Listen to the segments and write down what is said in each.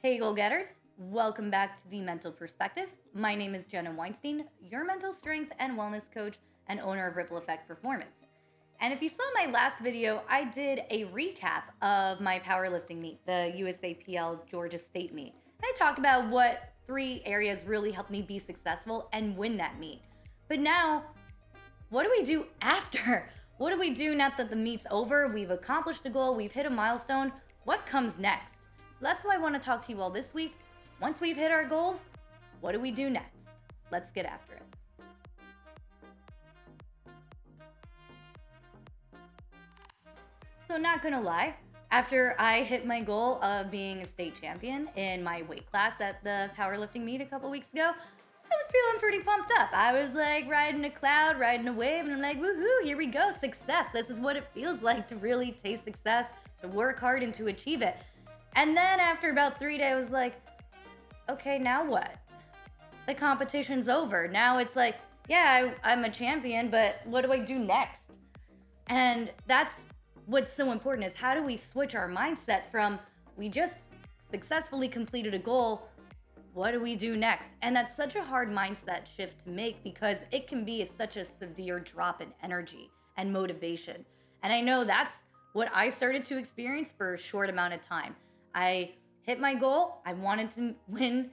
Hey, goal getters! Welcome back to The Mental Perspective. My name is Jenna Weinstein, your mental strength and wellness coach and owner of Ripple Effect Performance. And if you saw my last video, I did a recap of my powerlifting meet, the USAPL Georgia State meet. And I talked about what 3 areas really helped me be successful and win that meet. But now, what do we do after? What do we do now that the meet's over? We've accomplished the goal, we've hit a milestone. What comes next? So that's why I want to talk to you all this week. Once we've hit our goals, what do we do next? Let's get after it. So not gonna lie, after I hit my goal of being a state champion in my weight class at the powerlifting meet a couple weeks ago, I was feeling pretty pumped up. I was like riding a cloud, riding a wave, and I'm like, woohoo, here we go, success. This is what it feels like to really taste success, to work hard and to achieve it. And then after about 3 days, I was like, okay, now what? The competition's over. Now it's like, yeah, I'm a champion, but what do I do next? And that's what's so important is how do we switch our mindset from we just successfully completed a goal, what do we do next? And that's such a hard mindset shift to make because it can be such a severe drop in energy and motivation. And I know that's what I started to experience for a short amount of time. I hit my goal. I wanted to win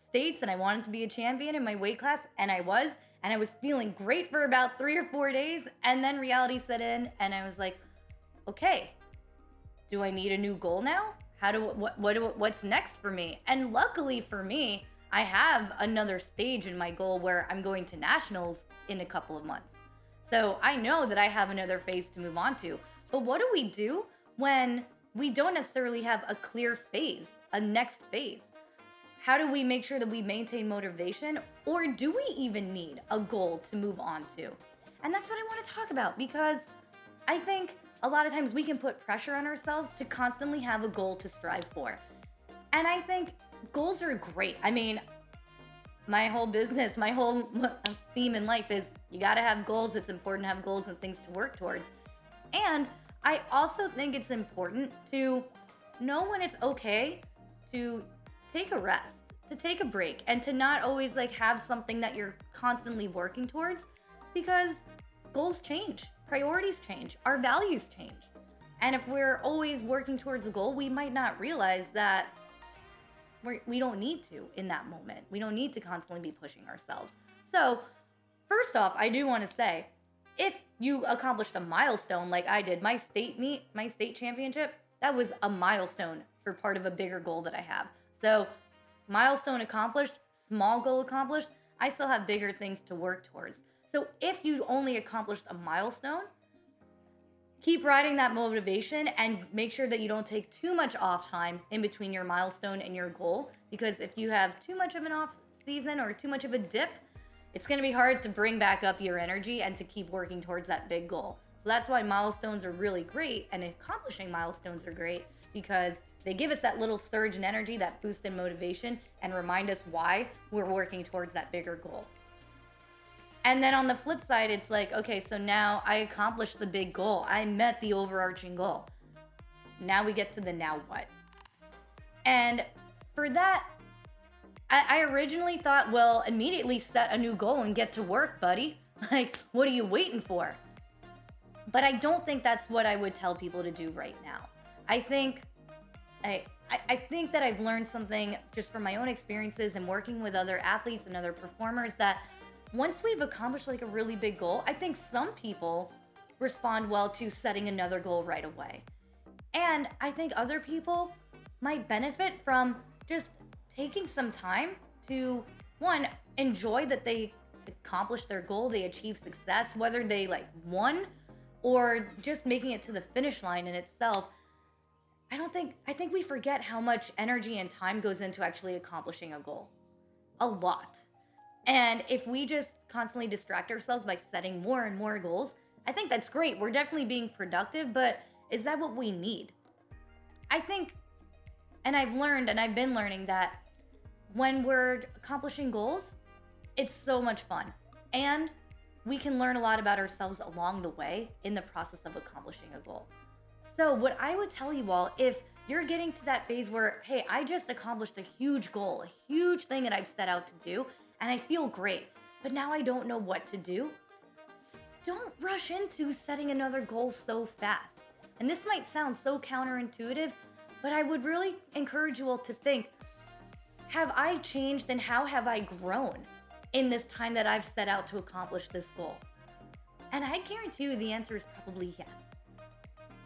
states and I wanted to be a champion in my weight class, and I was. And I was feeling great for about 3 or 4 days, and then reality set in, and I was like, okay, do I need a new goal now? What's next for me? And luckily for me, I have another stage in my goal where I'm going to nationals in a couple of months. So I know that I have another phase to move on to. But what do we do when we don't necessarily have a clear phase, a next phase? How do we make sure that we maintain motivation, or do we even need a goal to move on to? And that's what I want to talk about, because I think a lot of times we can put pressure on ourselves to constantly have a goal to strive for. And I think goals are great. I mean, my whole business, my whole theme in life is you got to have goals. It's important to have goals and things to work towards. And I also think it's important to know when it's okay to take a rest, to take a break, and to not always like have something that you're constantly working towards, because goals change, priorities change, our values change. And if we're always working towards a goal, we might not realize that we don't need to in that moment. We don't need to constantly be pushing ourselves. So first off, I do want to say, if you accomplished a milestone like I did, my state meet, my state championship, that was a milestone for part of a bigger goal that I have. So milestone accomplished, small goal accomplished, I still have bigger things to work towards. So if you only accomplished a milestone, keep riding that motivation and make sure that you don't take too much off time in between your milestone and your goal, because if you have too much of an off season or too much of a dip, it's going to be hard to bring back up your energy and to keep working towards that big goal. So that's why milestones are really great, and accomplishing milestones are great because they give us that little surge in energy, that boost in motivation, and remind us why we're working towards that bigger goal. And then on the flip side, it's like, okay, so now I accomplished the big goal. I met the overarching goal. Now we get to the now what? And for that, I originally thought, well, immediately set a new goal and get to work, buddy. Like, what are you waiting for? But I don't think that's what I would tell people to do right now. I think that I've learned something just from my own experiences and working with other athletes and other performers, that once we've accomplished like a really big goal, I think some people respond well to setting another goal right away. And I think other people might benefit from just taking some time to, one, enjoy that they accomplished their goal, they achieved success, whether they like won or just making it to the finish line in itself. I think we forget how much energy and time goes into actually accomplishing a goal. A lot. And if we just constantly distract ourselves by setting more and more goals, I think that's great. We're definitely being productive, but is that what we need? I think, and I've learned and I've been learning that when we're accomplishing goals, it's so much fun. And we can learn a lot about ourselves along the way in the process of accomplishing a goal. So what I would tell you all, if You're getting to that phase where, hey, I just accomplished a huge goal, a huge thing that I've set out to do, and I feel great, but now I don't know what to do. Don't rush into setting another goal so fast. And this might sound so counterintuitive, but I would really encourage you all to think, have I changed and how have I grown in this time that I've set out to accomplish this goal? And I guarantee you the answer is probably yes.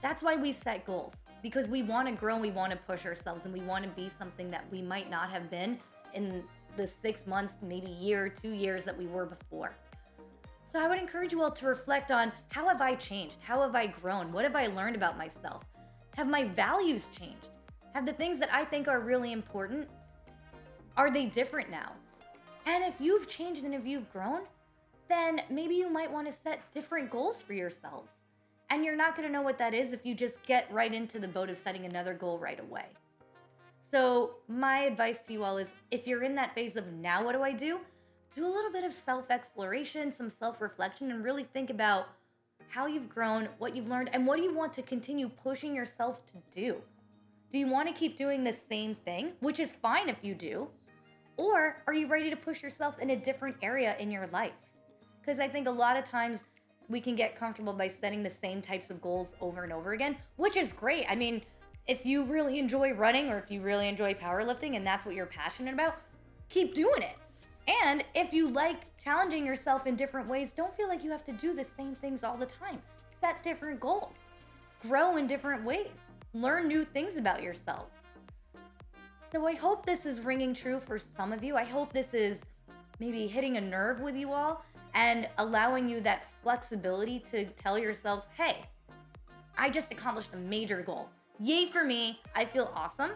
That's why we set goals, because we want to grow, we want to push ourselves, and we want to be something that we might not have been in the 6 months, maybe year, 2 years that we were before. So I would encourage you all to reflect on, how have I changed? How have I grown? What have I learned about myself? Have my values changed? Have the things that I think are really important, are they different now? And if you've changed and if you've grown, then maybe you might want to set different goals for yourselves. And you're not going to know what that is if you just get right into the boat of setting another goal right away. So my advice to you all is, if you're in that phase of now what do I do? Do a little bit of self-exploration, some self-reflection, and really think about how you've grown, what you've learned, and what do you want to continue pushing yourself to do? Do you want to keep doing the same thing, which is fine if you do? Or are you ready to push yourself in a different area in your life? Because I think a lot of times we can get comfortable by setting the same types of goals over and over again, which is great. I mean, if you really enjoy running or if you really enjoy powerlifting and that's what you're passionate about, keep doing it. And if you like challenging yourself in different ways, don't feel like you have to do the same things all the time. Set different goals. Grow in different ways. Learn new things about yourselves. So I hope this is ringing true for some of you. I hope this is maybe hitting a nerve with you all and allowing you that flexibility to tell yourselves, hey, I just accomplished a major goal. Yay for me. I feel awesome.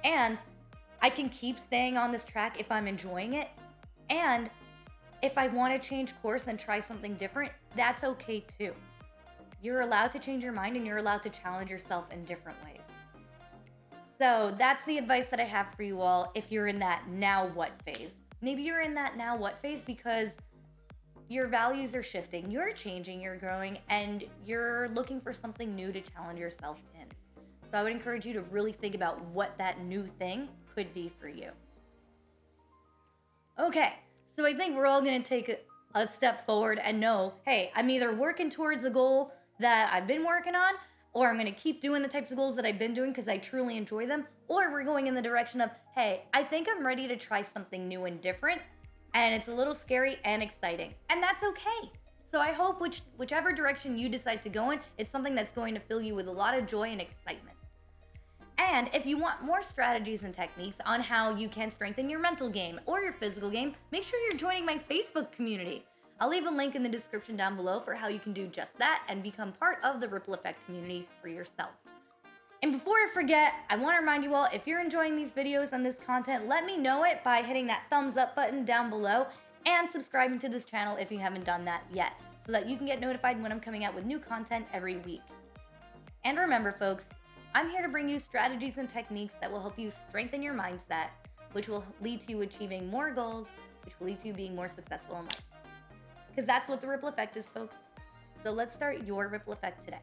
And I can keep staying on this track if I'm enjoying it. And if I want to change course and try something different, that's okay too. You're allowed to change your mind and you're allowed to challenge yourself in different ways. So that's the advice that I have for you all if you're in that now what phase. Maybe you're in that now what phase because your values are shifting, you're changing, you're growing, and you're looking for something new to challenge yourself in. So I would encourage you to really think about what that new thing could be for you. Okay, so I think we're all going to take a step forward and know, hey, I'm either working towards a goal that I've been working on, or I'm going to keep doing the types of goals that I've been doing because I truly enjoy them, or we're going in the direction of, hey, I think I'm ready to try something new and different, and it's a little scary and exciting, and that's okay. So I hope whichever direction you decide to go in, it's something that's going to fill you with a lot of joy and excitement. And if you want more strategies and techniques on how you can strengthen your mental game or your physical game, make sure you're joining my Facebook community. I'll leave a link in the description down below for how you can do just that and become part of the Ripple Effect community for yourself. And before I forget, I want to remind you all, if you're enjoying these videos and this content, let me know it by hitting that thumbs up button down below and subscribing to this channel if you haven't done that yet, so that you can get notified when I'm coming out with new content every week. And remember, folks, I'm here to bring you strategies and techniques that will help you strengthen your mindset, which will lead to you achieving more goals, which will lead to you being more successful in life. Because that's what the ripple effect is, folks. So let's start your ripple effect today.